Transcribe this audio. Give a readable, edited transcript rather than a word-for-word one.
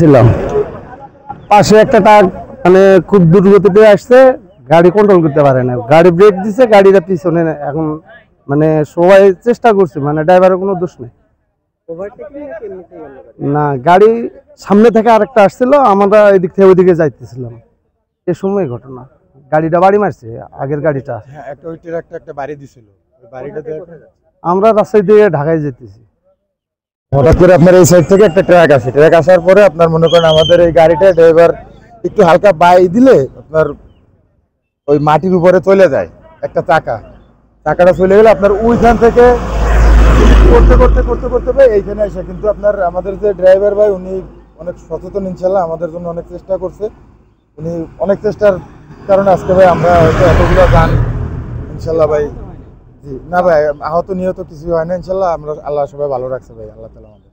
ছিলাম পাশে একটা ট্রাক মানে খুব দ্রুতগতিতে আসছে, গাড়ি কন্ট্রোল করতে পারে না, গাড়ি ব্রেক দিছে, গাড়িটা পিছনে এখন মানে সবাই চেষ্টা করছে, মানে ড্রাইভারের কোনো দোষ নেই। না, গাড়ি সামনে থেকে আরেকটা আসছিল, আমরা এদিক থেকে ওইদিকে যাইতেছিলাম, এ সময় ঘটনা। গাড়িটা বাড়ি মারছে আগের গাড়িটা। হ্যাঁ, একটা ওই ট্রাকটা একটা বাড়ি দিছিল, ওই বাড়িটা আমরা রাস্তায় দিয়ে ঢাকায় যেতেছি, হঠাৎ করে আপনার এই সাইড থেকে একটা ট্রাক আসে, ট্রাক আসার পরে আপনার মনে করেন আমাদের এই গাড়িটা ড্রাইভার একটু হালকা বাই দিলে আপনার ওই মাটির উপরে চলে যায় একটা চাকাটা চলে গেলে আপনার ওইখান থেকে করতে করতে করতে করতে পাই এইখানে আসে। কিন্তু আপনার আমাদের যে ড্রাইভার ভাই উনি অনেক সচেতন, ইনশাল্লাহ আমাদের জন্য অনেক চেষ্টা করছে, উনি অনেক চেষ্টার কারণে আজকে ভাই আমরা হয়তো এতগুলো গান ইনশাল্লাহ ভাই। জি না ভাই, আহত নিহত কিছু হয় না ইনশাল্লাহ, আমরা আল্লাহ সবাই ভালো রাখছে ভাই, আল্লাহ তাআলা আমাদের।